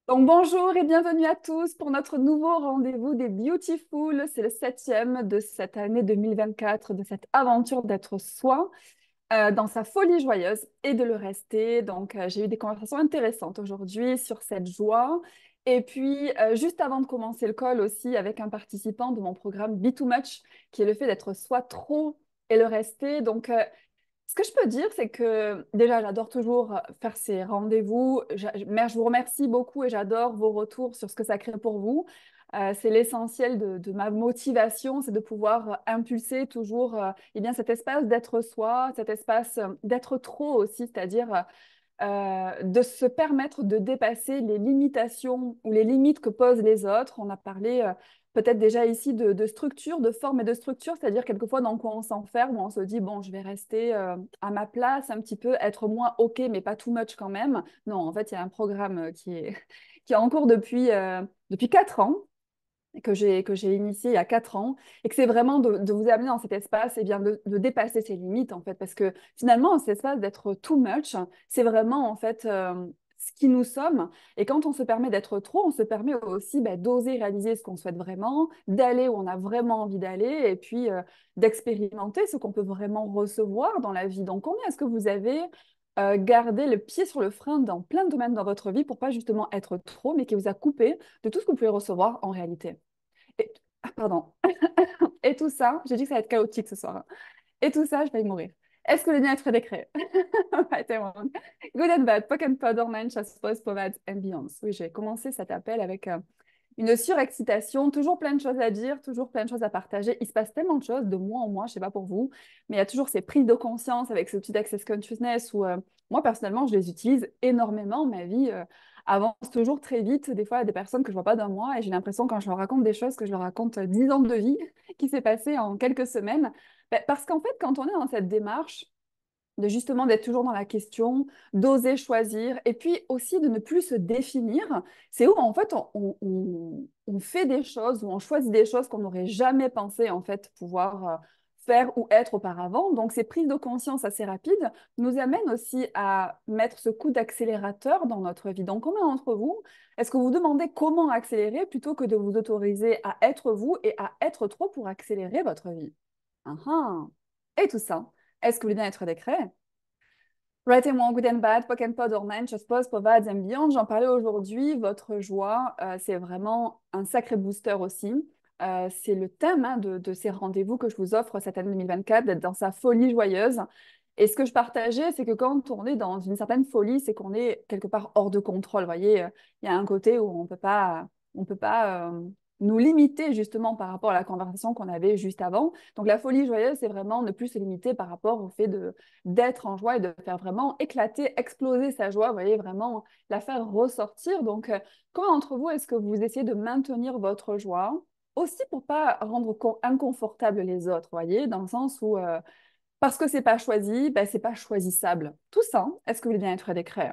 Donc bonjour et bienvenue à tous pour notre nouveau rendez-vous des Beautiful. C'est le septième de cette année 2024, de cette aventure d'être soi dans sa folie joyeuse et de le rester. Donc j'ai eu des conversations intéressantes aujourd'hui sur cette joie. Et puis juste avant de commencer le call aussi avec un participant de mon programme Be Too Much, qui est le fait d'être soi trop et le rester. Donc ce que je peux dire, c'est que déjà, j'adore toujours faire ces rendez-vous. Mais je vous remercie beaucoup et j'adore vos retours sur ce que ça crée pour vous. C'est l'essentiel de ma motivation, c'est de pouvoir impulser toujours eh bien, cet espace d'être soi, cet espace d'être trop aussi, c'est-à-dire de se permettre de dépasser les limitations ou les limites que posent les autres. On a parlé peut-être déjà ici de structure, de forme et de structure, c'est-à-dire quelquefois dans quoi on s'enferme, où on se dit, bon, je vais rester à ma place un petit peu, être moins OK, mais pas too much quand même. Non, en fait, il y a un programme qui est en cours depuis 4 ans que j'ai initié il y a 4 ans et que c'est vraiment de vous amener dans cet espace et bien de dépasser ses limites en fait parce que finalement cet espace d'être too much c'est vraiment en fait ce qui nous sommes et quand on se permet d'être trop on se permet aussi d'oser réaliser ce qu'on souhaite vraiment d'aller où on a vraiment envie d'aller et puis d'expérimenter ce qu'on peut vraiment recevoir dans la vie. Donc combien est-ce que vous avez gardé le pied sur le frein dans plein de domaines dans votre vie pour pas justement être trop mais qui vous a coupé de tout ce que vous pouvez recevoir en réalité? Et, pardon. Et tout ça, j'ai dit que ça va être chaotique ce soir, hein. Et tout ça, je vais y mourir. Est-ce que le bien est décret? Good and bad, poke and pod, orange, I suppose, povats and beyonds. Oui, j'ai commencé cet appel avec une surexcitation, toujours plein de choses à dire, toujours plein de choses à partager. Il se passe tellement de choses de mois en mois, je sais pas pour vous, mais il y a toujours ces prises de conscience avec ce petit access consciousness où moi personnellement je les utilise énormément. Ma vie avance toujours très vite. Des fois, il y a des personnes que je vois pas d'un mois et j'ai l'impression quand je leur raconte des choses que je leur raconte 10 ans de vie qui s'est passé en quelques semaines. Ben, parce qu'en fait, quand on est dans cette démarche, de justement d'être toujours dans la question, d'oser choisir, et puis aussi de ne plus se définir. C'est où en fait on fait des choses, ou on choisit des choses qu'on n'aurait jamais pensé en fait pouvoir faire ou être auparavant. Donc ces prises de conscience assez rapides nous amènent aussi à mettre ce coup d'accélérateur dans notre vie. Donc combien d'entre vous, est-ce que vous demandez comment accélérer plutôt que de vous autoriser à être vous et à être trop pour accélérer votre vie? Ah ah. Et tout ça, est-ce que vous voulez bien être décret? Right and wrong, good and bad, poke and pod, orange, je suppose, provides and beyond. J'en parlais aujourd'hui. Votre joie, c'est vraiment un sacré booster aussi. C'est le thème hein, de ces rendez-vous que je vous offre cette année 2024, d'être dans sa folie joyeuse. Et ce que je partageais, c'est que quand on est dans une certaine folie, c'est qu'on est quelque part hors de contrôle. Vous voyez, il y a un côté où on peut pas nous limiter justement par rapport à la conversation qu'on avait juste avant. Donc la folie joyeuse, c'est vraiment ne plus se limiter par rapport au fait de d'être en joie et de faire vraiment éclater, exploser sa joie, vous voyez, vraiment la faire ressortir. Donc, comment d'entre vous est-ce que vous essayez de maintenir votre joie aussi pour pas rendre inconfortable les autres, vous voyez, dans le sens où parce que c'est pas choisi, ben, c'est pas choisissable. Tout ça, est-ce que vous voulez bien être décret?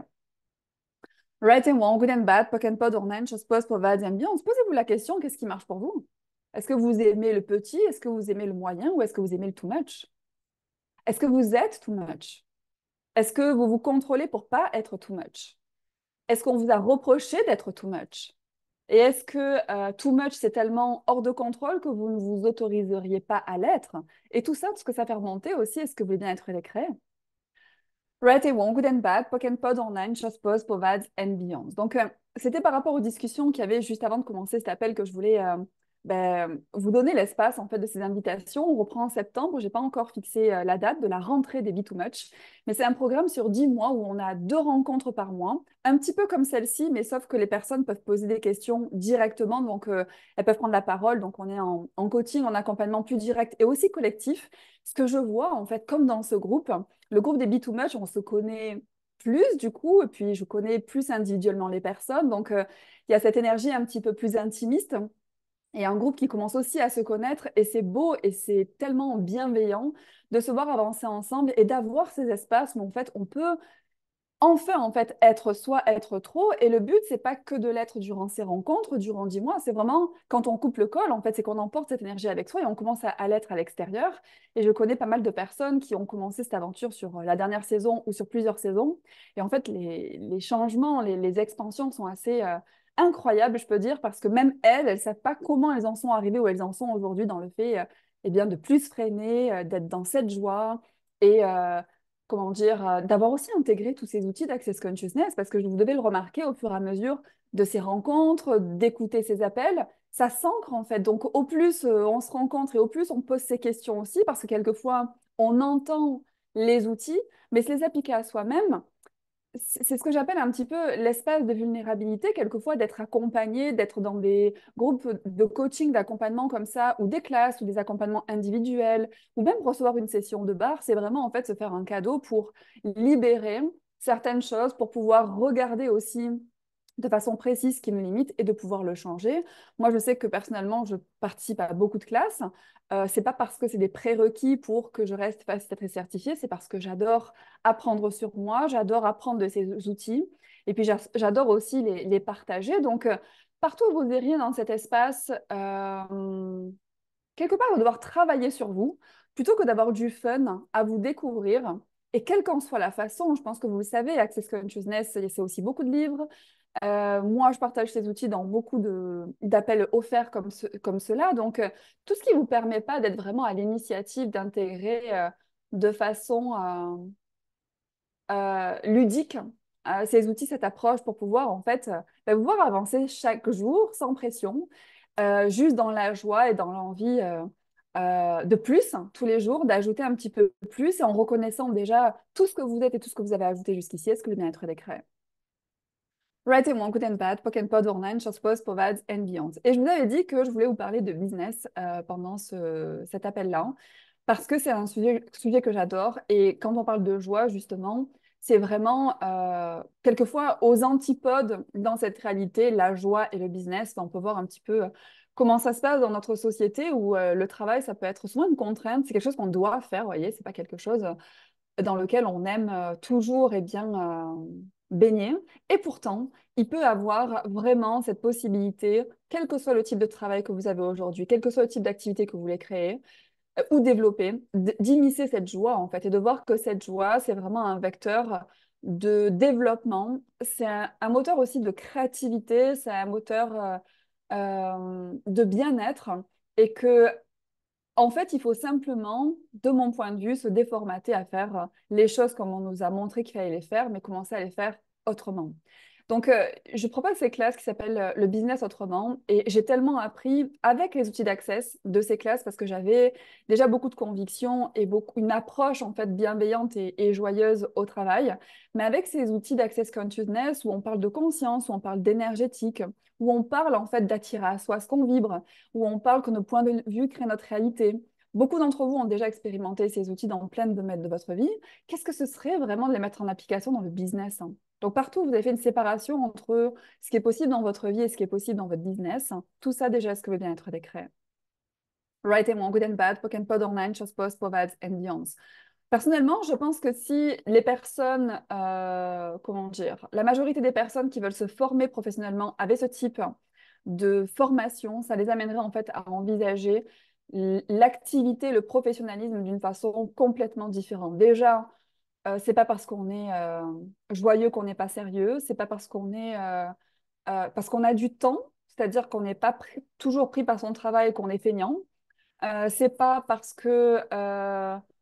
Right and wrong, good and bad, poke and pod, orange, suppose, provide and beyond. Posez-vous la question, qu'est-ce qui marche pour vous? Est-ce que vous aimez le petit? Est-ce que vous aimez le moyen? Ou est-ce que vous aimez le too much? Est-ce que vous êtes too much? Est-ce que vous vous contrôlez pour pas être too much? Est-ce qu'on vous a reproché d'être too much? Et est-ce que too much, c'est tellement hors de contrôle que vous ne vous autoriseriez pas à l'être? Et tout ça, ce que ça fait remonter aussi, est-ce que vous voulez bien être décret? Right et wrong, good and bad, poke and pod, online, just pause, provides and beyond. Donc, c'était par rapport aux discussions qu'il y avait juste avant de commencer cet appel que je voulais vous donner l'espace en fait de ces invitations. On reprend en septembre. J'ai pas encore fixé la date de la rentrée des Be Too Much, mais c'est un programme sur 10 mois où on a 2 rencontres par mois, un petit peu comme celle-ci, mais sauf que les personnes peuvent poser des questions directement, donc elles peuvent prendre la parole. Donc, on est en coaching, en accompagnement plus direct et aussi collectif. Ce que je vois en fait, comme dans ce groupe. Le groupe des Be Too Much, on se connaît plus du coup, et puis je connais plus individuellement les personnes. Donc, il y a cette énergie un petit peu plus intimiste. Et un groupe qui commence aussi à se connaître. Et c'est beau et c'est tellement bienveillant de se voir avancer ensemble et d'avoir ces espaces où en fait on peut enfin, en fait, être soi, être trop. Et le but, c'est pas que de l'être durant ces rencontres, durant 10 mois. C'est vraiment quand on coupe le col, en fait, c'est qu'on emporte cette énergie avec soi et on commence à l'être à l'extérieur. Et je connais pas mal de personnes qui ont commencé cette aventure sur la dernière saison ou sur plusieurs saisons. Et en fait, les changements, les expansions sont assez incroyables, je peux dire, parce que même elles savent pas comment elles en sont arrivées où elles en sont aujourd'hui dans le fait, eh bien, de plus freiner, d'être dans cette joie. Et, comment dire, d'avoir aussi intégré tous ces outils d'Access Consciousness, parce que vous devez le remarquer au fur et à mesure de ces rencontres, d'écouter ces appels, ça s'ancre en fait. Donc au plus on se rencontre et au plus on pose ces questions aussi, parce que quelquefois on entend les outils, mais se les appliquer à soi-même, c'est ce que j'appelle un petit peu l'espace de vulnérabilité, quelquefois d'être accompagné, d'être dans des groupes de coaching, d'accompagnement comme ça, ou des classes, ou des accompagnements individuels, ou même recevoir une session de bar, c'est vraiment en fait se faire un cadeau pour libérer certaines choses, pour pouvoir regarder aussi de façon précise ce qui me limite et de pouvoir le changer. Moi, je sais que personnellement, je participe à beaucoup de classes. C'est pas parce que c'est des prérequis pour que je reste facilitatrice certifiée, c'est parce que j'adore apprendre sur moi, j'adore apprendre de ces outils et puis j'adore aussi les partager. Donc, partout où vous iriez dans cet espace, quelque part, vous devez devoir travailler sur vous plutôt que d'avoir du fun à vous découvrir. Et quelle qu'en soit la façon, je pense que vous le savez, Access Consciousness, c'est aussi beaucoup de livres. Moi, je partage ces outils dans beaucoup d'appels offerts comme cela. Donc, tout ce qui ne vous permet pas d'être vraiment à l'initiative d'intégrer de façon ludique ces outils, cette approche pour pouvoir en fait pouvoir avancer chaque jour sans pression, juste dans la joie et dans l'envie de plus tous les jours, d'ajouter un petit peu plus et en reconnaissant déjà tout ce que vous êtes et tout ce que vous avez ajouté jusqu'ici. Est-ce que le bien-être est créé? Right et moi, Good and Bad, Pock and Pod, Online, Short Post, Povads and Beyond. Et je vous avais dit que je voulais vous parler de business pendant cet appel-là, parce que c'est un sujet que j'adore. Et quand on parle de joie, justement, c'est vraiment quelquefois aux antipodes dans cette réalité, la joie et le business. On peut voir un petit peu comment ça se passe dans notre société où le travail, ça peut être souvent une contrainte. C'est quelque chose qu'on doit faire, vous voyez, c'est pas quelque chose dans lequel on aime toujours et bien baigner. Et pourtant, il peut avoir vraiment cette possibilité, quel que soit le type de travail que vous avez aujourd'hui, quel que soit le type d'activité que vous voulez créer ou développer, d'immiscer cette joie en fait et de voir que cette joie, c'est vraiment un vecteur de développement. C'est un moteur aussi de créativité, c'est un moteur de bien-être et que en fait, il faut simplement, de mon point de vue, se déformater à faire les choses comme on nous a montré qu'il fallait les faire, mais commencer à les faire autrement. Donc, je propose ces classes qui s'appellent le business autrement et j'ai tellement appris avec les outils d'access de ces classes parce que j'avais déjà beaucoup de convictions et une approche en fait bienveillante et joyeuse au travail. Mais avec ces outils d'access consciousness où on parle de conscience, où on parle d'énergétique, où on parle en fait d'attirer à soi ce qu'on vibre, où on parle que nos points de vue créent notre réalité. Beaucoup d'entre vous ont déjà expérimenté ces outils dans plein de domaines de votre vie. Qu'est-ce que ce serait vraiment de les mettre en application dans le business, hein? Donc partout, vous avez fait une séparation entre ce qui est possible dans votre vie et ce qui est possible dans votre business. Tout ça déjà, ce que veut bien être décret. Right et moi, Good and Bad, Pock and Pod Online, Chose Post, Povads and Beyonds. Personnellement, je pense que si les personnes, comment dire, la majorité des personnes qui veulent se former professionnellement avaient ce type de formation, ça les amènerait en fait à envisager l'activité, le professionnalisme d'une façon complètement différente. Déjà, c'est pas parce qu'on est joyeux qu'on n'est pas sérieux, c'est pas parce qu'on est parce qu'on a du temps, c'est-à-dire qu'on n'est pas toujours pris par son travail qu'on est feignant. C'est pas parce que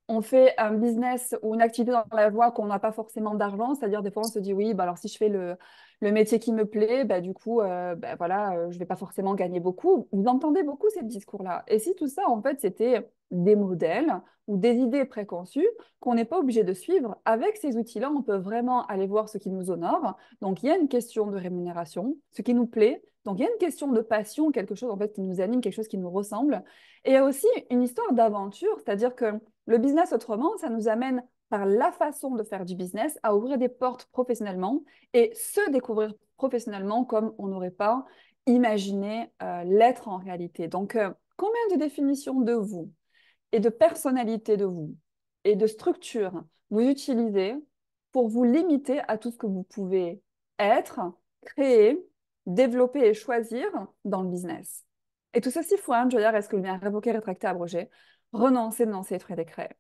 on fait un business ou une activité dans la voie qu'on n'a pas forcément d'argent. C'est-à-dire, des fois, on se dit oui, bah alors si je fais le métier qui me plaît, bah, du coup, bah, voilà, je vais pas forcément gagner beaucoup. Vous entendez beaucoup ces discours-là. Et si tout ça, en fait, c'était des modèles ou des idées préconçues qu'on n'est pas obligé de suivre, avec ces outils-là, on peut vraiment aller voir ce qui nous honore. Donc, il y a une question de rémunération, ce qui nous plaît. Donc, il y a une question de passion, quelque chose en fait qui nous anime, quelque chose qui nous ressemble. Et il y a aussi une histoire d'aventure, c'est-à-dire que le business autrement, ça nous amène par la façon de faire du business à ouvrir des portes professionnellement et se découvrir professionnellement comme on n'aurait pas imaginé l'être en réalité. Donc, combien de définitions de vous et de personnalité de vous et de structure vous utilisez pour vous limiter à tout ce que vous pouvez être, créer, développer et choisir dans le business. Et tout ceci faut introduire escluder, révoquer, rétracter, abroger, renoncer, dénoncer, effrayer, décret.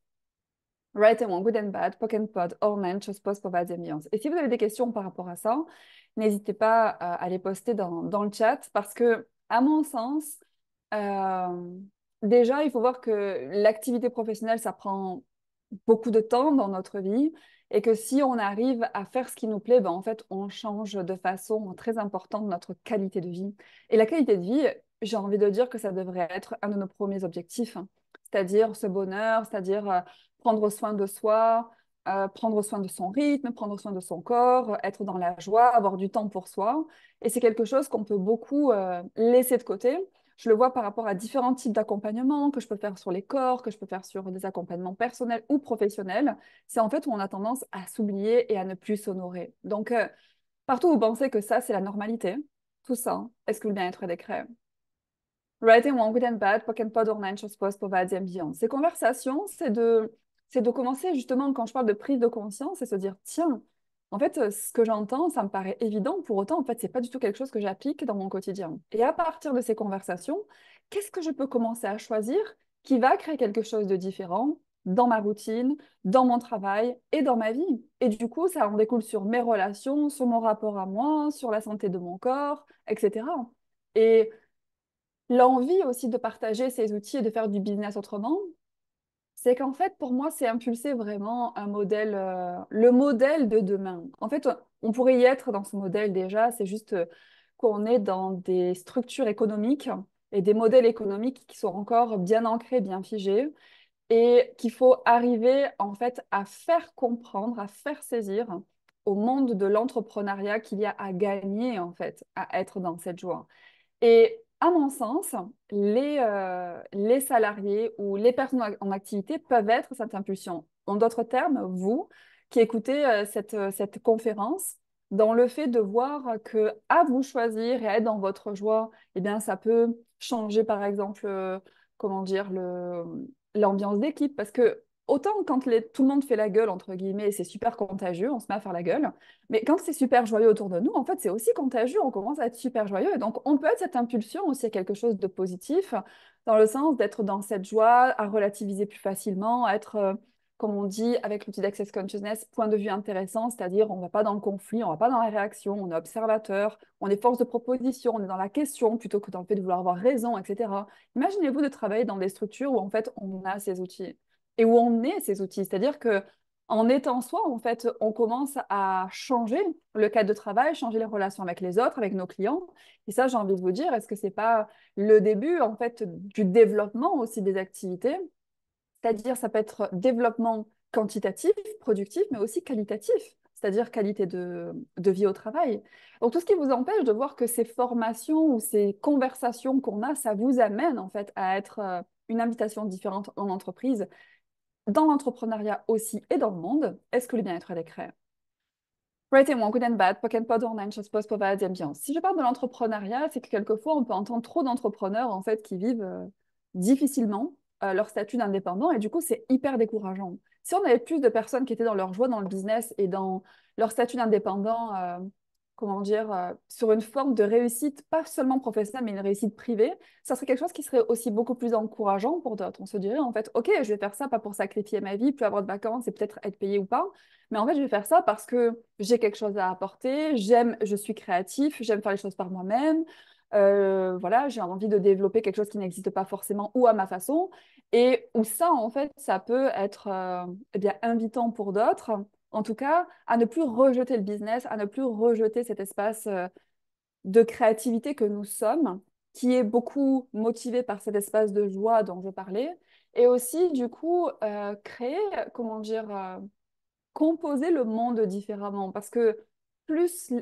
Right and wrong, good and bad, poke and pod, all men, chose post, provide, ambiance. Et si vous avez des questions par rapport à ça, n'hésitez pas à les poster dans le chat parce que, à mon sens, euh, déjà, il faut voir que l'activité professionnelle, ça prend beaucoup de temps dans notre vie et que si on arrive à faire ce qui nous plaît, ben, en fait, on change de façon très importante notre qualité de vie. Et la qualité de vie, j'ai envie de dire que ça devrait être un de nos premiers objectifs, hein. C'est-à-dire ce bonheur, c'est-à-dire prendre soin de soi, prendre soin de son rythme, prendre soin de son corps, être dans la joie, avoir du temps pour soi. Et c'est quelque chose qu'on peut beaucoup laisser de côté. Je le vois par rapport à différents types d'accompagnement que je peux faire sur les corps, que je peux faire sur des accompagnements personnels ou professionnels. C'est en fait où on a tendance à s'oublier et à ne plus s'honorer. Donc, partout où vous pensez que ça, c'est la normalité, tout ça, est-ce que le bien-être est décret? Writing One Good and Bad, Pocket Pod Online, Chose Post, Provide and Beyond. Ces conversations, c'est de commencer justement, quand je parle de prise de conscience, et se dire, tiens, en fait, ce que j'entends, ça me paraît évident, pour autant, en fait, c'est pas du tout quelque chose que j'applique dans mon quotidien. Et à partir de ces conversations, qu'est-ce que je peux commencer à choisir qui va créer quelque chose de différent dans ma routine, dans mon travail et dans ma vie? Et du coup, ça en découle sur mes relations, sur mon rapport à moi, sur la santé de mon corps, etc. Et l'envie aussi de partager ces outils et de faire du business autrement, c'est qu'en fait, pour moi, c'est impulser vraiment un modèle, le modèle de demain. En fait, on pourrait y être dans ce modèle déjà, c'est juste qu'on est dans des structures économiques et des modèles économiques qui sont encore bien ancrés, bien figés, et qu'il faut arriver en fait à faire comprendre, à faire saisir au monde de l'entrepreneuriat qu'il y a à gagner en fait à être dans cette joie. Et à mon sens, les salariés ou les personnes en activité peuvent être cette impulsion. En d'autres termes, vous qui écoutez cette conférence, dans le fait de voir que à vous choisir et à être dans votre joie, eh bien, ça peut changer, par exemple, comment dire, l'ambiance d'équipe. Parce que autant quand tout le monde fait la gueule, entre guillemets, c'est super contagieux, on se met à faire la gueule. Mais quand c'est super joyeux autour de nous, en fait, c'est aussi contagieux, on commence à être super joyeux. Et donc, on peut être cette impulsion aussi à quelque chose de positif, dans le sens d'être dans cette joie, à relativiser plus facilement, à être, comme on dit avec l'outil d'Access Consciousness, point de vue intéressant, c'est-à-dire on ne va pas dans le conflit, on ne va pas dans la réaction, on est observateur, on est force de proposition, on est dans la question plutôt que dans le fait de vouloir avoir raison, etc. Imaginez-vous de travailler dans des structures où, en fait, on a ces outils et où on est ces outils, c'est-à-dire que en étant soi, en fait, on commence à changer le cadre de travail, changer les relations avec les autres, avec nos clients. Et ça, j'ai envie de vous dire, est-ce que c'est pas le début, en fait, du développement aussi des activités? C'est-à-dire, ça peut être développement quantitatif, productif, mais aussi qualitatif, c'est-à-dire qualité de vie au travail. Donc, tout ce qui vous empêche de voir que ces formations ou ces conversations qu'on a, ça vous amène, en fait, à être une invitation différente en entreprise, dans l'entrepreneuriat aussi et dans le monde, est-ce que le bien-être est créé? Right and wrong, good and bad, poke and pod, online, chose post, provide, ambiance. Si je parle de l'entrepreneuriat, c'est que quelquefois, on peut entendre trop d'entrepreneurs en fait, qui vivent difficilement leur statut d'indépendant et du coup, c'est hyper décourageant. Si on avait plus de personnes qui étaient dans leur joie dans le business et dans leur statut d'indépendant, comment dire, sur une forme de réussite, pas seulement professionnelle, mais une réussite privée, ça serait quelque chose qui serait aussi beaucoup plus encourageant pour d'autres. On se dirait en fait, OK, je vais faire ça pas pour sacrifier ma vie, plus avoir de vacances et peut-être être payé ou pas, mais en fait, je vais faire ça parce que j'ai quelque chose à apporter, j'aime, je suis créatif, j'aime faire les choses par moi-même. Voilà, j'ai envie de développer quelque chose qui n'existe pas forcément ou à ma façon, et où ça, en fait, ça peut être eh bien, invitant pour d'autres, en tout cas, à ne plus rejeter le business, à ne plus rejeter cet espace de créativité que nous sommes, qui est beaucoup motivé par cet espace de joie dont je parlais, et aussi, du coup, créer, comment dire, composer le monde différemment parce que plus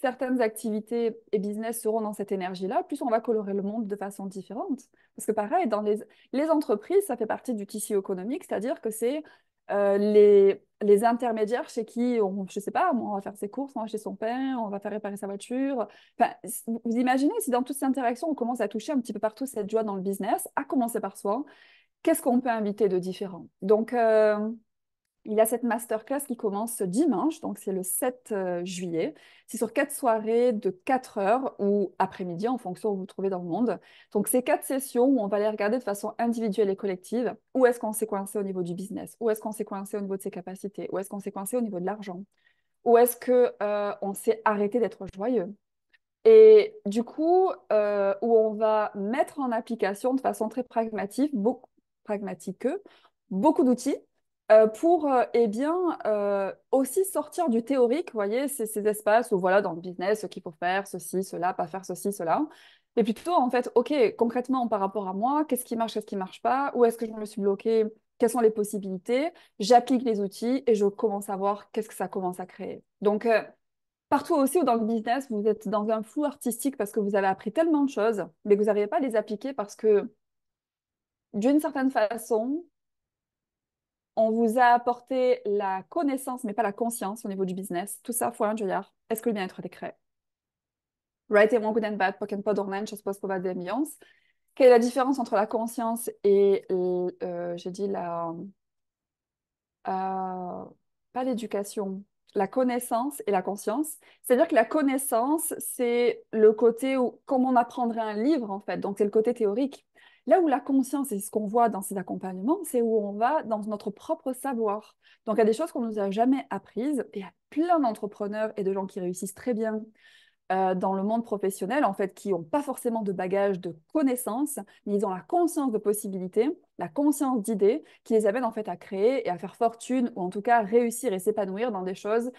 certaines activités et business seront dans cette énergie-là, plus on va colorer le monde de façon différente. Parce que pareil, dans les entreprises, ça fait partie du tissu économique, c'est-à-dire que c'est les intermédiaires chez qui, on, je sais pas, on va faire ses courses, on va acheter son pain, on va faire réparer sa voiture. Enfin, vous imaginez si dans toutes ces interactions, on commence à toucher un petit peu partout cette joie dans le business, à commencer par soi, qu'est-ce qu'on peut inviter de différent? Donc, il y a cette masterclass qui commence dimanche, donc c'est le 7 juillet. C'est sur 4 soirées de 4 heures ou après-midi en fonction où vous vous trouvez dans le monde. Donc c'est 4 sessions où on va les regarder de façon individuelle et collective. Où est-ce qu'on s'est coincé au niveau du business? Où est-ce qu'on s'est coincé au niveau de ses capacités? Où est-ce qu'on s'est coincé au niveau de l'argent? Où est-ce que on s'est arrêté d'être joyeux? Et du coup, où on va mettre en application de façon très pragmatique, beaucoup d'outils pour eh bien, aussi sortir du théorique, vous voyez, ces espaces où voilà, dans le business, ce qu'il faut faire, ceci, cela, pas faire ceci, cela. Et plutôt, en fait, OK, concrètement, par rapport à moi, qu'est-ce qui marche pas? Où est-ce que je me suis bloquée? Quelles sont les possibilités? J'applique les outils et je commence à voir qu'est-ce que ça commence à créer. Donc, partout aussi ou dans le business, vous êtes dans un flou artistique parce que vous avez appris tellement de choses, mais que vous n'arrivez pas à les appliquer parce que, d'une certaine façon, on vous a apporté la connaissance, mais pas la conscience au niveau du business. Tout ça, fois un Juliard. Est-ce que le bien-être est créé? Right and wrong, good and bad, poken pod online, je suppose, pas d'ambiance. Quelle est la différence entre la conscience et, j'ai dit, euh, pas l'éducation, la connaissance et la conscience. C'est-à-dire que la connaissance, c'est le côté où, comme on apprendrait un livre, en fait, donc c'est le côté théorique. Là où la conscience, et ce qu'on voit dans ces accompagnements, c'est où on va dans notre propre savoir. Donc il y a des choses qu'on ne nous a jamais apprises, et il y a plein d'entrepreneurs et de gens qui réussissent très bien dans le monde professionnel, en fait, qui n'ont pas forcément de bagage de connaissances, mais ils ont la conscience de possibilités, la conscience d'idées, qui les amènent en fait à créer et à faire fortune, ou en tout cas réussir et s'épanouir dans des choses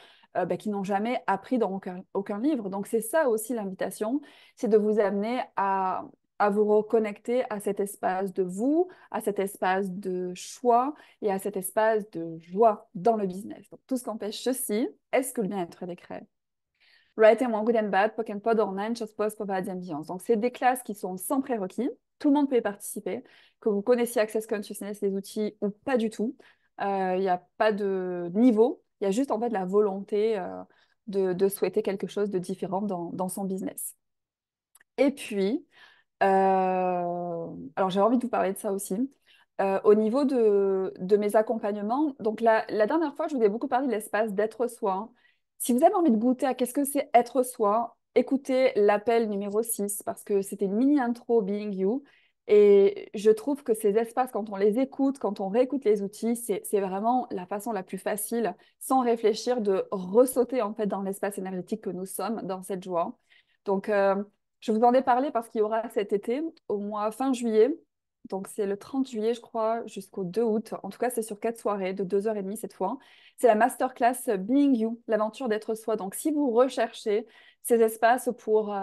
qu'ils n'ont jamais appris dans aucun livre. Donc c'est ça aussi l'invitation, c'est de vous amener à vous reconnecter à cet espace de vous, à cet espace de choix et à cet espace de joie dans le business. Donc tout ce qu'empêche ceci, est-ce que le bien-être est créé? Right and Wrong, Good and Bad, Pokémon Pod Online, Just Post, Provide Ambiance. Donc, c'est des classes qui sont sans prérequis. Tout le monde peut y participer. Que vous connaissiez Access Consciousness, les outils ou pas du tout. Il n'y a pas de niveau. Il y a juste en fait la volonté de souhaiter quelque chose de différent dans son business. Et puis, alors j'ai envie de vous parler de ça aussi. Au niveau de mes accompagnements, donc la dernière fois, je vous ai beaucoup parlé de l'espace d'être soi. Si vous avez envie de goûter à qu'est-ce que c'est être soi, écoutez l'appel numéro 6 parce que c'était une mini intro Being You. Et je trouve que ces espaces, quand on les écoute, quand on réécoute les outils, c'est vraiment la façon la plus facile, sans réfléchir, de ressauter en fait dans l'espace énergétique que nous sommes, dans cette joie. Donc, je vous en ai parlé parce qu'il y aura cet été, au mois fin juillet. Donc, c'est le 30 juillet, je crois, jusqu'au 2 août. En tout cas, c'est sur 4 soirées de 2h30 cette fois. C'est la masterclass Being You, l'aventure d'être soi. Donc, si vous recherchez ces espaces pour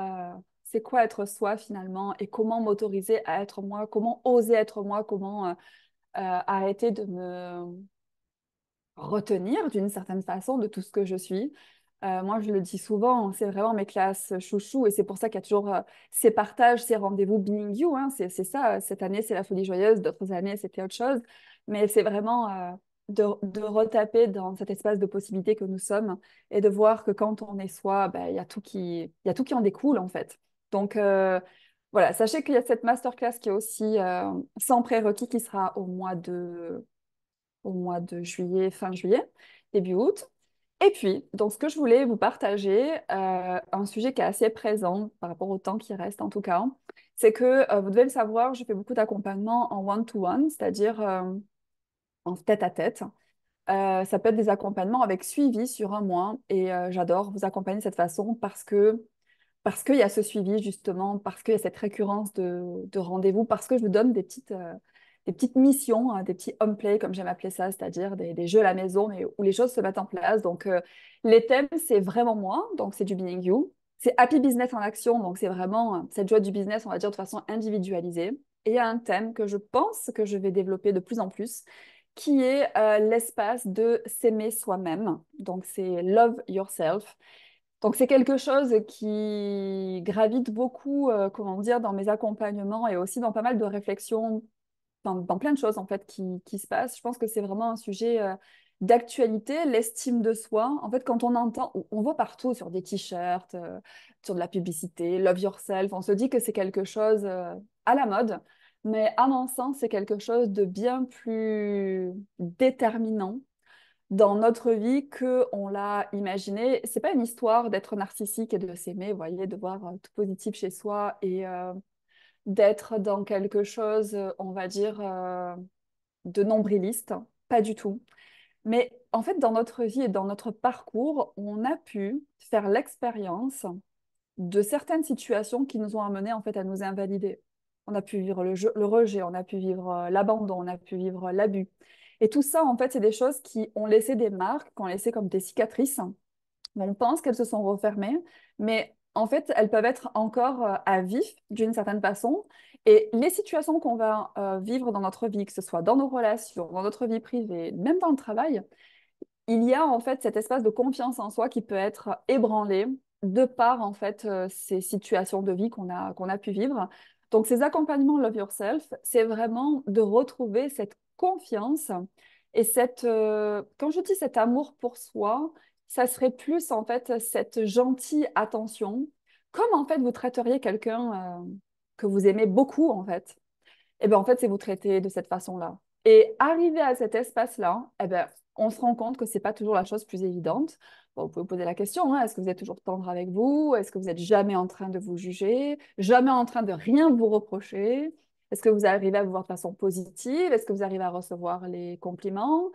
c'est quoi être soi finalement et comment m'autoriser à être moi, comment oser être moi, comment arrêter de me retenir d'une certaine façon de tout ce que je suis. Moi, je le dis souvent, c'est vraiment mes classes chouchou et c'est pour ça qu'il y a toujours ces partages, ces rendez-vous Being You, hein. C'est ça, cette année, c'est la folie joyeuse, d'autres années, c'était autre chose. Mais c'est vraiment de retaper dans cet espace de possibilités que nous sommes et de voir que quand on est soi, ben, il y a tout qui en découle en fait. Donc, voilà, sachez qu'il y a cette masterclass qui est aussi sans prérequis qui sera au mois de juillet, fin juillet, début août. Et puis, donc, ce que je voulais vous partager, un sujet qui est assez présent par rapport au temps qui reste en tout cas, c'est que vous devez le savoir, je fais beaucoup d'accompagnement en one-to-one, c'est-à-dire en tête-à-tête. Ça peut être des accompagnements avec suivi sur un mois et j'adore vous accompagner de cette façon parce qu'il y a ce suivi justement, parce qu'il y a cette récurrence de rendez-vous, parce que je vous donne des petites missions, hein, des petits home play, comme j'aime appeler ça, c'est-à-dire des jeux à la maison, mais où les choses se mettent en place. Donc, les thèmes, c'est vraiment moi, donc c'est du Being You. C'est Happy Business en action, donc c'est vraiment cette joie du business, on va dire, de façon individualisée. Et il y a un thème que je pense que je vais développer de plus en plus, qui est l'espace de s'aimer soi-même. Donc, c'est Love Yourself. Donc, c'est quelque chose qui gravite beaucoup, comment dire, dans mes accompagnements et aussi dans pas mal de réflexions, dans plein de choses en fait qui se passent. Je pense que c'est vraiment un sujet d'actualité, l'estime de soi. En fait, quand on entend, on voit partout sur des t-shirts, sur de la publicité, Love Yourself, on se dit que c'est quelque chose à la mode. Mais à mon sens, c'est quelque chose de bien plus déterminant dans notre vie que on l'a imaginé. C'est pas une histoire d'être narcissique et de s'aimer, vous voyez, de voir tout positif chez soi et d'être dans quelque chose, on va dire, de nombriliste. Pas du tout. Mais en fait, dans notre vie et dans notre parcours, on a pu faire l'expérience de certaines situations qui nous ont amenés en fait à nous invalider. On a pu vivre le rejet, on a pu vivre l'abandon, on a pu vivre l'abus. Et tout ça, en fait, c'est des choses qui ont laissé des marques, qui ont laissé comme des cicatrices. On pense qu'elles se sont refermées, mais en fait, elles peuvent être encore à vif d'une certaine façon. Et les situations qu'on va vivre dans notre vie, que ce soit dans nos relations, dans notre vie privée, même dans le travail, il y a en fait cet espace de confiance en soi qui peut être ébranlé de par en fait ces situations de vie qu'on a pu vivre. Donc ces accompagnements Love Yourself, c'est vraiment de retrouver cette confiance et quand je dis cet amour pour soi, ça serait plus en fait cette gentille attention, comme en fait vous traiteriez quelqu'un que vous aimez beaucoup en fait. Et bien en fait, c'est vous traiter de cette façon-là. Et arriver à cet espace-là, eh ben, on se rend compte que c'est pas toujours la chose plus évidente. Bon, vous pouvez poser la question, hein, est-ce que vous êtes toujours tendre avec vous? Est-ce que vous êtes jamais en train de vous juger? Jamais en train de rien vous reprocher? Est-ce que vous arrivez à vous voir de façon positive? Est-ce que vous arrivez à recevoir les compliments?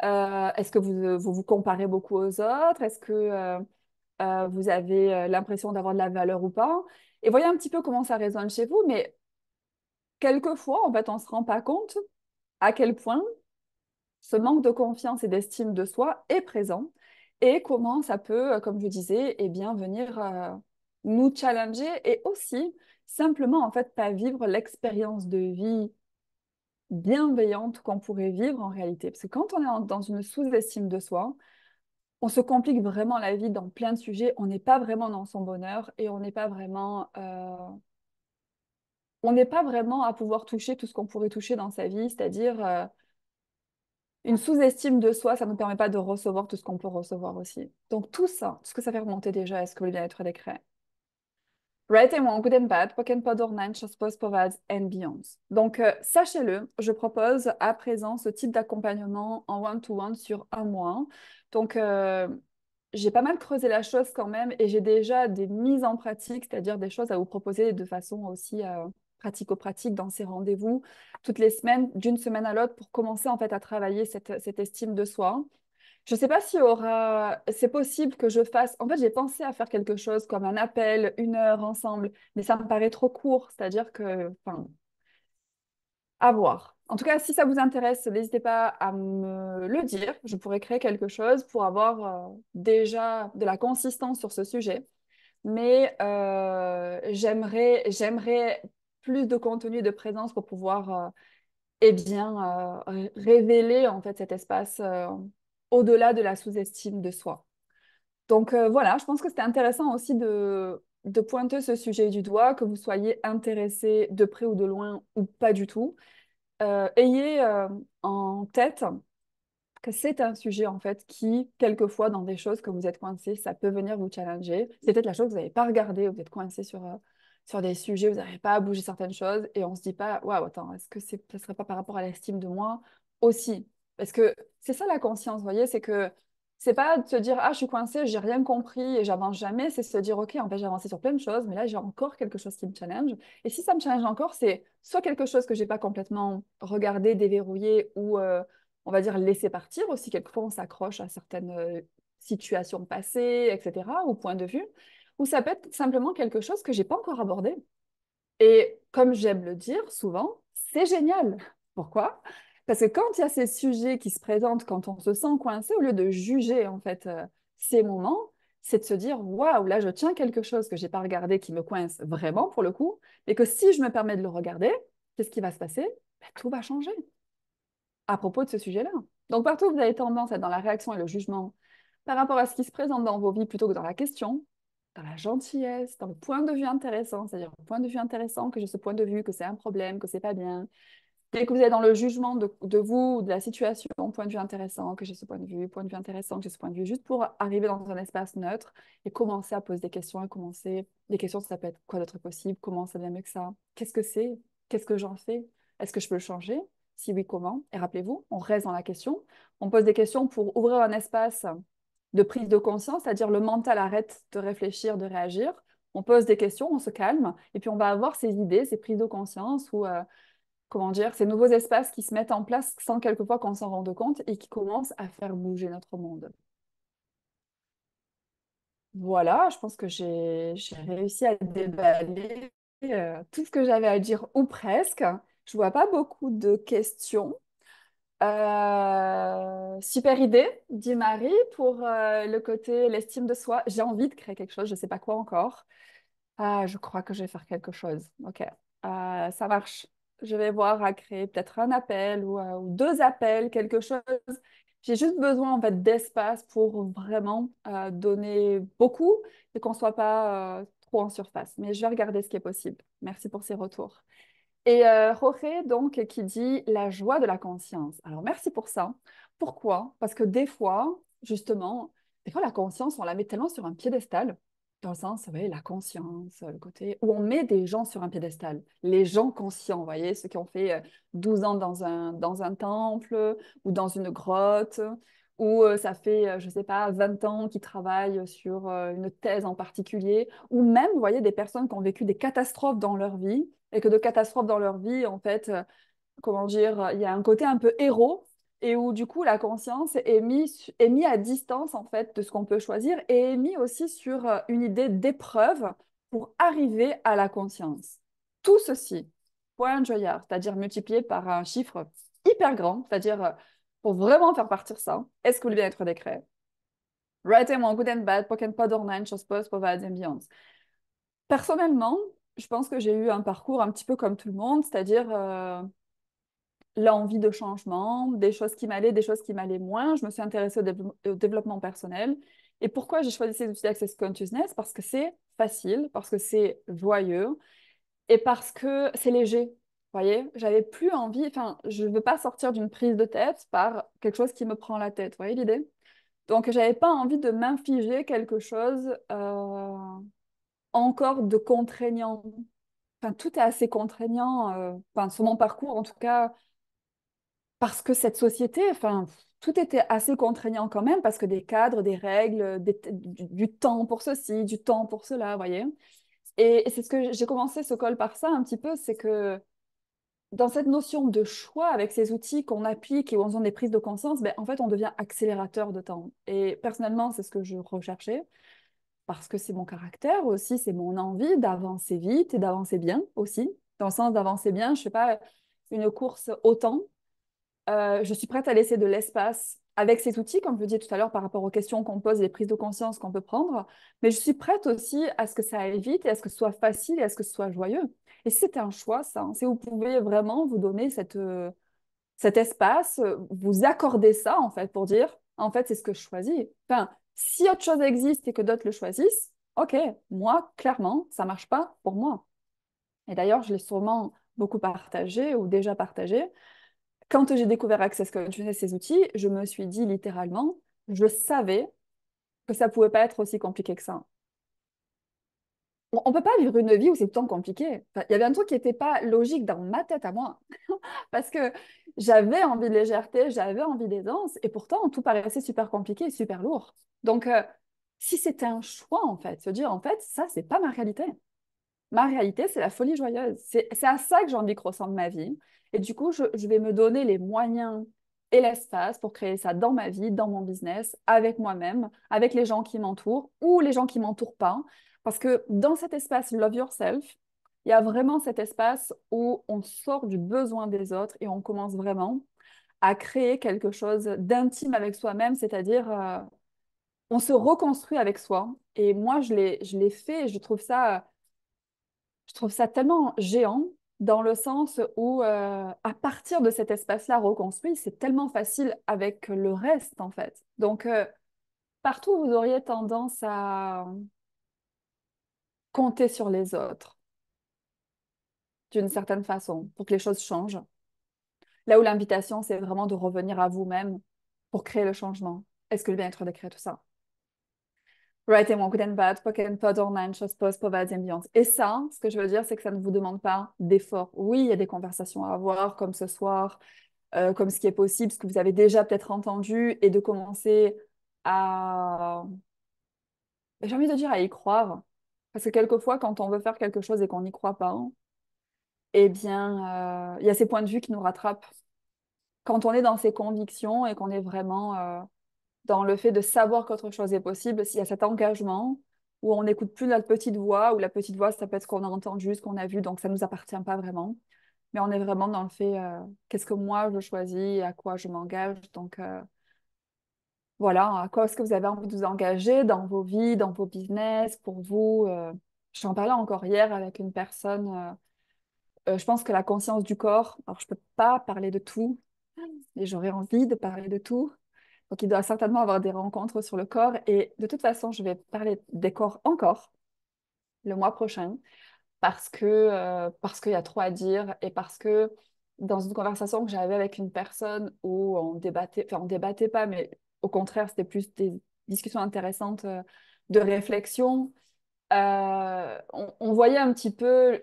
Est-ce que vous comparez beaucoup aux autres? Est-ce que vous avez l'impression d'avoir de la valeur ou pas? Et voyez un petit peu comment ça résonne chez vous, mais quelquefois, en fait, on ne se rend pas compte à quel point ce manque de confiance et d'estime de soi est présent et comment ça peut, comme je disais, eh bien, venir nous challenger et aussi simplement, en fait, pas vivre l'expérience de vie bienveillante qu'on pourrait vivre en réalité. Parce que quand on est dans une sous-estime de soi, on se complique vraiment la vie dans plein de sujets, on n'est pas vraiment dans son bonheur et on n'est pas vraiment à pouvoir toucher tout ce qu'on pourrait toucher dans sa vie, c'est-à-dire une sous-estime de soi, ça ne nous permet pas de recevoir tout ce qu'on peut recevoir aussi. Donc tout ça, ce que ça fait remonter déjà, est-ce que le bien-être des créé? Right and wrong, good and bad, poken pod or nine, pos povas and beyond. Donc sachez-le, je propose à présent ce type d'accompagnement en one-to-one sur un mois. Donc j'ai pas mal creusé la chose quand même et j'ai déjà des mises en pratique, c'est-à-dire des choses à vous proposer de façon aussi pratico-pratique dans ces rendez-vous toutes les semaines, d'une semaine à l'autre, pour commencer en fait à travailler cette estime de soi. Je ne sais pas si c'est possible que je fasse. En fait, j'ai pensé à faire quelque chose comme un appel, 1 heure ensemble, mais ça me paraît trop court. C'est-à-dire que, enfin, à voir. En tout cas, si ça vous intéresse, n'hésitez pas à me le dire. Je pourrais créer quelque chose pour avoir déjà de la consistance sur ce sujet. Mais j'aimerais plus de contenu, de présence pour pouvoir eh bien, révéler en fait cet espace au-delà de la sous-estime de soi. Donc voilà, je pense que c'était intéressant aussi de pointer ce sujet du doigt, que vous soyez intéressé de près ou de loin ou pas du tout. Ayez en tête que c'est un sujet en fait qui, quelquefois, dans des choses que vous êtes coincé, ça peut venir vous challenger. C'est peut-être la chose que vous n'avez pas regardée, vous êtes coincé sur des sujets, vous n'arrivez pas à bouger certaines choses et on ne se dit pas, waouh, attends, est-ce que ça ne serait pas par rapport à l'estime de moi aussi? Parce que c'est ça la conscience, vous voyez, c'est que c'est pas de se dire, ah, je suis coincé, j'ai rien compris et j'avance jamais, c'est se dire, ok, en fait, j'ai avancé sur plein de choses, mais là, j'ai encore quelque chose qui me challenge. Et si ça me challenge encore, c'est soit quelque chose que j'ai pas complètement regardé, déverrouillé ou on va dire, laisser partir aussi. Quelquefois, on s'accroche à certaines situations passées, etc., ou points de vue, ou ça peut être simplement quelque chose que j'ai pas encore abordé. Et comme j'aime le dire souvent, c'est génial. Pourquoi? Parce que quand il y a ces sujets qui se présentent, quand on se sent coincé, au lieu de juger en fait ces moments, c'est de se dire, waouh, là je tiens quelque chose que j'ai pas regardé qui me coince vraiment pour le coup, et que si je me permets de le regarder, qu'est-ce qui va se passer? Ben, tout va changer à propos de ce sujet-là. Donc, partout où vous avez tendance à être dans la réaction et le jugement par rapport à ce qui se présente dans vos vies plutôt que dans la question, dans la gentillesse, dans le point de vue intéressant, c'est-à-dire le point de vue intéressant, que j'ai ce point de vue, que c'est un problème, que c'est pas bien. Dès que vous êtes dans le jugement de vous ou de la situation, point de vue intéressant, que j'ai ce point de vue intéressant, que j'ai ce point de vue, juste pour arriver dans un espace neutre et commencer à poser des questions et commencer. Les questions, ça peut être quoi d'autre possible? Comment ça devient mieux que ça? Qu'est-ce que c'est? Qu'est-ce que j'en fais? Est-ce que je peux le changer? Si oui, comment? Et rappelez-vous, on reste dans la question. On pose des questions pour ouvrir un espace de prise de conscience, c'est-à-dire le mental arrête de réfléchir, de réagir. On pose des questions, on se calme, et puis on va avoir ces idées, ces prises de conscience ou, comment dire, ces nouveaux espaces qui se mettent en place sans quelquefois qu'on s'en rende compte et qui commencent à faire bouger notre monde. Voilà, je pense que j'ai réussi à déballer tout ce que j'avais à dire, ou presque. Je vois pas beaucoup de questions. Super idée, dit Marie, pour le côté l'estime de soi. J'ai envie de créer quelque chose, je ne sais pas quoi encore. Ah, je crois que je vais faire quelque chose. Ok. Ça marche. Je vais voir à créer peut-être un appel ou deux appels, quelque chose. J'ai juste besoin en fait d'espace pour vraiment donner beaucoup et qu'on ne soit pas trop en surface. Mais je vais regarder ce qui est possible. Merci pour ces retours. Et Jorge, donc, qui dit la joie de la conscience. Alors, merci pour ça. Pourquoi? Parce que des fois, justement, des fois, la conscience, on la met tellement sur un piédestal, dans le sens, vous voyez, la conscience, le côté où on met des gens sur un piédestal. Les gens conscients, vous voyez, ceux qui ont fait 12 ans dans un temple ou dans une grotte, ou ça fait, je ne sais pas, 20 ans qu'ils travaillent sur une thèse en particulier, ou même, vous voyez, des personnes qui ont vécu des catastrophes dans leur vie et que de catastrophes dans leur vie, en fait, comment dire, il y a un côté un peu héros et où du coup la conscience est mis à distance en fait de ce qu'on peut choisir et est mis aussi sur une idée d'épreuve pour arriver à la conscience. Tout ceci, point Joyard, c'est-à-dire multiplié par un chiffre hyper grand, c'est-à-dire pour vraiment faire partir ça, est-ce que le bien-être décret? Right and wrong, good and bad, poken pas d'ornane, chose post, provide ambiance. Personnellement, je pense que j'ai eu un parcours un petit peu comme tout le monde, c'est-à-dire l'envie de changement, des choses qui m'allaient, des choses qui m'allaient moins. Je me suis intéressée au développement personnel. Et pourquoi j'ai choisi ces outils d'Access Consciousness? Parce que c'est facile, parce que c'est joyeux et parce que c'est léger. Vous voyez, j'avais plus envie, enfin, je ne veux pas sortir d'une prise de tête par quelque chose qui me prend la tête. Vous voyez l'idée? Donc, j'avais pas envie de m'infliger quelque chose encore de contraignant. Enfin, tout est assez contraignant, enfin, sur mon parcours en tout cas, parce que cette société, enfin, tout était assez contraignant quand même, parce que des cadres, des règles, du temps pour ceci, du temps pour cela, vous voyez. Et c'est ce que j'ai commencé ce call par ça un petit peu, c'est que dans cette notion de choix, avec ces outils qu'on applique et où on a des prises de conscience, ben, en fait, on devient accélérateur de temps. Et personnellement, c'est ce que je recherchais, parce que c'est mon caractère aussi, c'est mon envie d'avancer vite et d'avancer bien aussi. Dans le sens d'avancer bien, je ne fais pas une course autant. Je suis prête à laisser de l'espace avec ces outils, comme je le disais tout à l'heure, par rapport aux questions qu'on pose et les prises de conscience qu'on peut prendre. Mais je suis prête aussi à ce que ça aille vite et à ce que ce soit facile et à ce que ce soit joyeux. Et si c'était un choix, ça, hein, si vous pouvez vraiment vous donner cet espace, vous accorder ça, en fait, pour dire, en fait, c'est ce que je choisis. Enfin, si autre chose existe et que d'autres le choisissent, OK, moi, clairement, ça marche pas pour moi. Et d'ailleurs, je l'ai sûrement beaucoup partagé ou déjà partagé. Quand j'ai découvert Access Consciousness, ces outils, je me suis dit littéralement, je savais que ça pouvait pas être aussi compliqué que ça. On ne peut pas vivre une vie où c'est tout le temps compliqué. Enfin, il y avait un truc qui n'était pas logique dans ma tête à moi. Parce que j'avais envie de légèreté, j'avais envie d'aisance, et pourtant, tout paraissait super compliqué et super lourd. Donc, si c'était un choix, en fait, se dire, en fait, ça, c'est pas ma réalité. Ma réalité, c'est la folie joyeuse. C'est à ça que j'ai envie que ressemble ma vie. Et du coup, je vais me donner les moyens et l'espace pour créer ça dans ma vie, dans mon business, avec moi-même, avec les gens qui m'entourent ou les gens qui ne m'entourent pas. Parce que dans cet espace Love Yourself, il y a vraiment cet espace où on sort du besoin des autres et on commence vraiment à créer quelque chose d'intime avec soi-même, c'est-à-dire on se reconstruit avec soi. Et moi, je l'ai fait et je trouve ça tellement géant dans le sens où, à partir de cet espace-là reconstruit, c'est tellement facile avec le reste, en fait. Donc, partout où vous auriez tendance à compter sur les autres, d'une certaine façon, pour que les choses changent. Là où l'invitation, c'est vraiment de revenir à vous-même pour créer le changement. Est-ce que le bien-être de créer tout ça? Right and wrong, good and bad, pocket and pod, online, chose post, provide ambiance. Et ça, ce que je veux dire, c'est que ça ne vous demande pas d'effort. Oui, il y a des conversations à avoir, comme ce soir. comme ce qui est possible, ce que vous avez déjà peut-être entendu, et de commencer à, j'ai envie de dire, à y croire. Parce que quelquefois, quand on veut faire quelque chose et qu'on n'y croit pas, eh bien, il y a ces points de vue qui nous rattrapent. Quand on est dans ses convictions et qu'on est vraiment dans le fait de savoir qu'autre chose est possible, s'il y a cet engagement où on n'écoute plus la petite voix, ou la petite voix, ça peut être ce qu'on a entendu, ce qu'on a vu, donc ça ne nous appartient pas vraiment. Mais on est vraiment dans le fait, qu'est-ce que moi je choisis et à quoi je m'engage. Donc voilà, à quoi est-ce que vous avez envie de vous engager dans vos vies, dans vos business, pour vous. J'en parlais encore hier avec une personne. Je pense que la conscience du corps, alors je peux pas parler de tout, et j'aurais envie de parler de tout. Donc il doit certainement avoir des rencontres sur le corps. Et de toute façon, je vais parler des corps encore le mois prochain parce qu'il y a trop à dire et parce que dans une conversation que j'avais avec une personne où on débattait, enfin on débattait pas, mais au contraire, c'était plus des discussions intéressantes de réflexion. On voyait un petit peu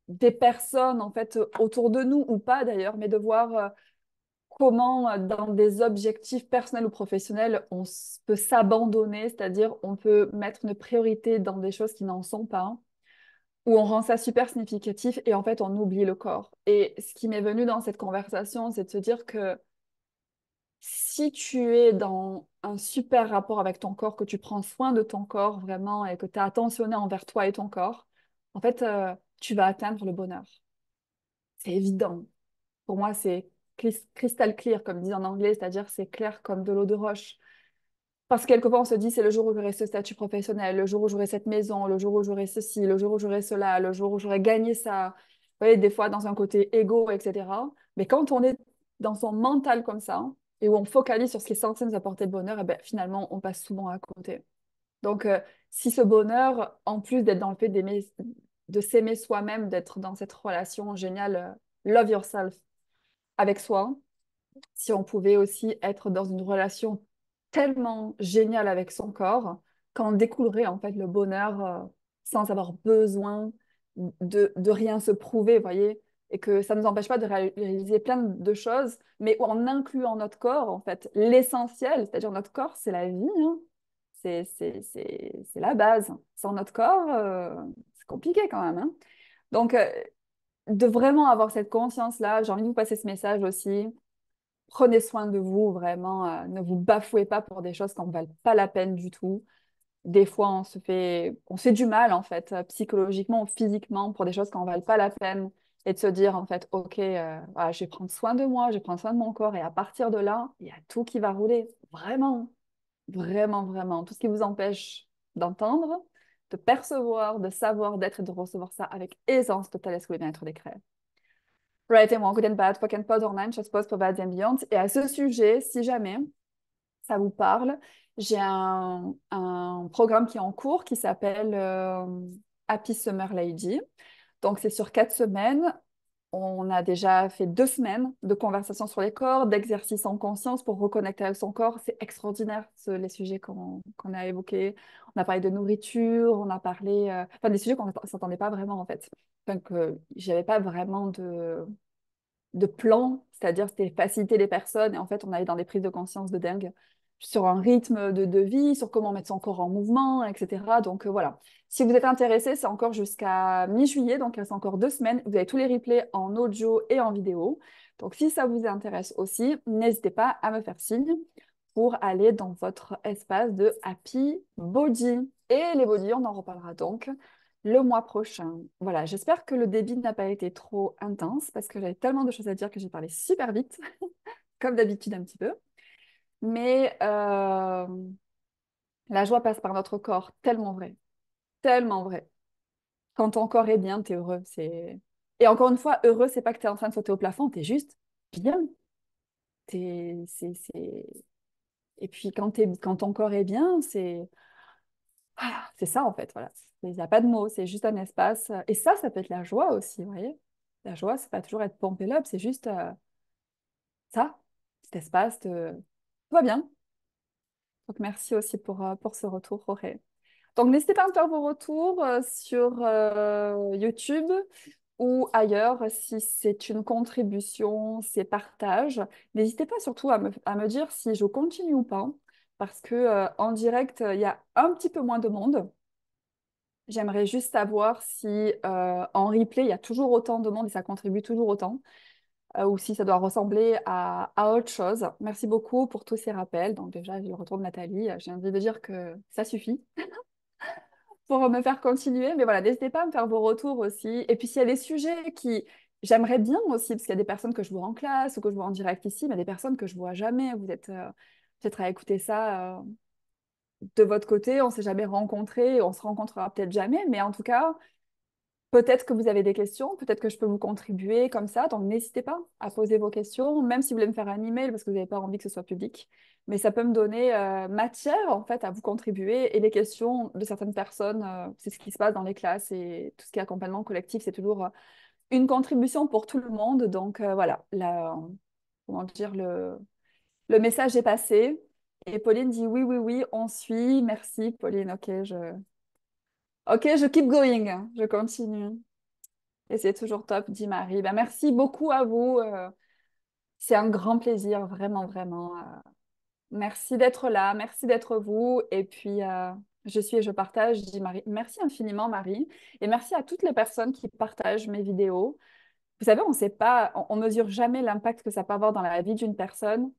des personnes en fait autour de nous ou pas d'ailleurs, mais de voir comment dans des objectifs personnels ou professionnels peut s'abandonner, c'est-à-dire on peut mettre une priorité dans des choses qui n'en sont pas, où on rend ça super significatif et en fait on oublie le corps. Et ce qui m'est venu dans cette conversation, c'est de se dire que si tu es dans un super rapport avec ton corps, que tu prends soin de ton corps vraiment et que tu es attentionné envers toi et ton corps, en fait, tu vas atteindre le bonheur. C'est évident. Pour moi, c'est crystal clear, comme dit en anglais, c'est-à-dire c'est clair comme de l'eau de roche. Parce que quelquefois, on se dit, c'est le jour où j'aurai ce statut professionnel, le jour où j'aurai cette maison, le jour où j'aurai ceci, le jour où j'aurai cela, le jour où j'aurai gagné ça. Vous voyez, des fois, dans un côté égo, etc. Mais quand on est dans son mental comme ça, et où on focalise sur ce qui est censé nous apporter le bonheur, eh ben, finalement, on passe souvent à côté. Donc, si ce bonheur, en plus d'être dans le fait d'aimer, de s'aimer soi-même, d'être dans cette relation géniale, love yourself avec soi, si on pouvait aussi être dans une relation tellement géniale avec son corps, qu'en découlerait en fait le bonheur sans avoir besoin de rien se prouver, vous voyez, et que ça ne nous empêche pas de réaliser plein de choses, mais en incluant notre corps, en fait, l'essentiel, c'est-à-dire notre corps, c'est la vie, hein. C'est la base. Sans notre corps, c'est compliqué quand même, hein. Donc, de vraiment avoir cette conscience-là, j'ai envie de vous passer ce message aussi. Prenez soin de vous, vraiment. Ne vous bafouez pas pour des choses qui ne valent pas la peine du tout. Des fois, on se fait du mal, en fait, psychologiquement ou physiquement, pour des choses qui n'en valent pas la peine. Et de se dire, en fait, OK, voilà, je vais prendre soin de moi, je vais prendre soin de mon corps. Et à partir de là, il y a tout qui va rouler. Vraiment, vraiment, vraiment. Tout ce qui vous empêche d'entendre, de percevoir, de savoir, d'être et de recevoir ça avec aisance totale, est-ce que vous bien être des crèves. Right and wrong, good and bad, fuck and pod, or nine, just pause, provides and beyond. Et à ce sujet, si jamais ça vous parle, j'ai un programme qui est en cours qui s'appelle Happy Summer Lady. Donc, c'est sur 4 semaines. On a déjà fait 2 semaines de conversation sur les corps, d'exercice en conscience pour reconnecter avec son corps. C'est extraordinaire, les sujets qu'on a évoqués. On a parlé de nourriture, on a parlé... enfin, des sujets qu'on ne s'entendait pas vraiment, en fait. Enfin, que j'avais pas vraiment de plan, c'est-à-dire c'était faciliter les personnes et en fait on allait dans des prises de conscience de dingue sur un rythme de vie, sur comment mettre son corps en mouvement, etc. Donc voilà. Si vous êtes intéressé, c'est encore jusqu'à mi-juillet, donc il reste encore 2 semaines. Vous avez tous les replays en audio et en vidéo. Donc si ça vous intéresse aussi, n'hésitez pas à me faire signe pour aller dans votre espace de Happy Body. Et les body, on en reparlera donc le mois prochain. Voilà, j'espère que le débit n'a pas été trop intense parce que j'avais tellement de choses à dire que j'ai parlé super vite, comme d'habitude un petit peu. Mais la joie passe par notre corps, tellement vrai, tellement vrai. Quand ton corps est bien, t'es heureux. Et encore une fois, heureux, c'est pas que t'es en train de sauter au plafond, t'es juste bien. T'es, c'est... Et puis quand ton corps est bien, c'est ça en fait, voilà. Il n'y a pas de mots, c'est juste un espace. Et ça peut être la joie aussi, vous voyez. La joie, c'est pas toujours être pompé up, c'est juste ça, cet espace de tout va bien. Donc merci aussi pour ce retour, Auré. Donc n'hésitez pas à me faire vos retours sur YouTube. ou ailleurs, si c'est une contribution, c'est partage. N'hésitez pas surtout à me dire si je continue ou pas, parce que en direct, il y a un petit peu moins de monde. J'aimerais juste savoir si en replay, il y a toujours autant de monde et ça contribue toujours autant, ou si ça doit ressembler à autre chose. Merci beaucoup pour tous ces rappels. Donc déjà, j'ai le retour de Nathalie. J'ai envie de dire que ça suffit pour me faire continuer. Mais voilà, n'hésitez pas à me faire vos retours aussi. Et puis s'il y a des sujets qui j'aimerais bien aussi, parce qu'il y a des personnes que je vois en classe ou que je vois en direct ici, mais des personnes que je vois jamais. Vous êtes peut-être à écouter ça de votre côté. On s'est jamais rencontrés, on se rencontrera peut-être jamais, mais en tout cas. Peut-être que vous avez des questions, peut-être que je peux vous contribuer comme ça, donc n'hésitez pas à poser vos questions, même si vous voulez me faire un email parce que vous n'avez pas envie que ce soit public. Mais ça peut me donner matière en fait à vous contribuer et les questions de certaines personnes, c'est ce qui se passe dans les classes et tout ce qui est accompagnement collectif, c'est toujours une contribution pour tout le monde. Donc voilà, comment dire, le message est passé. Et Pauline dit oui, oui, oui, on suit. Merci Pauline, ok, je keep going, je continue. Et c'est toujours top, dit Marie. Ben, merci beaucoup à vous. C'est un grand plaisir, vraiment, vraiment. Merci d'être là, merci d'être vous. Et puis, je suis et je partage, dit Marie. Merci infiniment, Marie. Et merci à toutes les personnes qui partagent mes vidéos. Vous savez, on sait pas, on mesure jamais l'impact que ça peut avoir dans la vie d'une personne.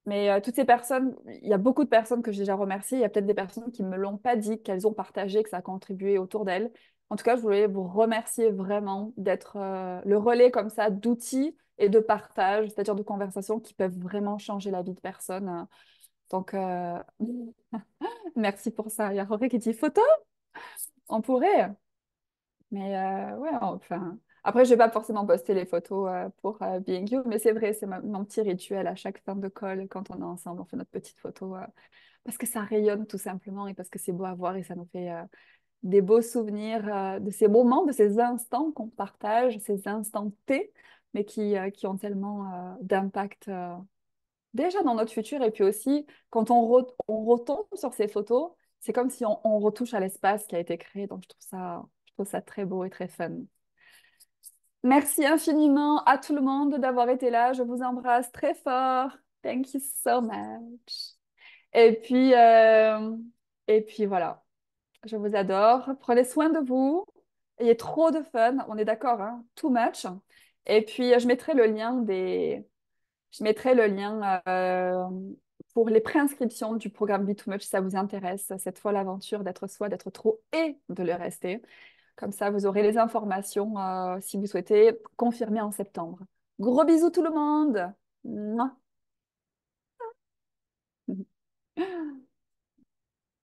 Mais toutes ces personnes, il y a beaucoup de personnes que j'ai déjà remerciées. Il y a peut-être des personnes qui ne me l'ont pas dit, qu'elles ont partagé, que ça a contribué autour d'elles. En tout cas, je voulais vous remercier vraiment d'être le relais comme ça d'outils et de partage, c'est-à-dire de conversations qui peuvent vraiment changer la vie de personnes. Donc, merci pour ça. Il y a Rory qui dit photo, on pourrait. Mais ouais, enfin. Après, je vais pas forcément poster les photos pour Being You, mais c'est vrai, c'est mon petit rituel à chaque fin de call quand on est ensemble, on fait notre petite photo parce que ça rayonne tout simplement et parce que c'est beau à voir et ça nous fait des beaux souvenirs de ces moments, de ces instants qu'on partage, ces instants T, mais qui ont tellement d'impact déjà dans notre futur et puis aussi quand on retombe sur ces photos, c'est comme si on retouche à l'espace qui a été créé. Donc je trouve ça très beau et très fun. Merci infiniment à tout le monde d'avoir été là. Je vous embrasse très fort. Thank you so much. Et puis, euh, et puis voilà, je vous adore. Prenez soin de vous. Ayez trop de fun. On est d'accord, hein? Too much. Et puis, je mettrai le lien pour les préinscriptions du programme Be Too Much si ça vous intéresse. Cette folle aventure d'être soi, d'être trop et de le rester. Comme ça, vous aurez les informations si vous souhaitez confirmer en septembre. Gros bisous tout le monde. Mouah.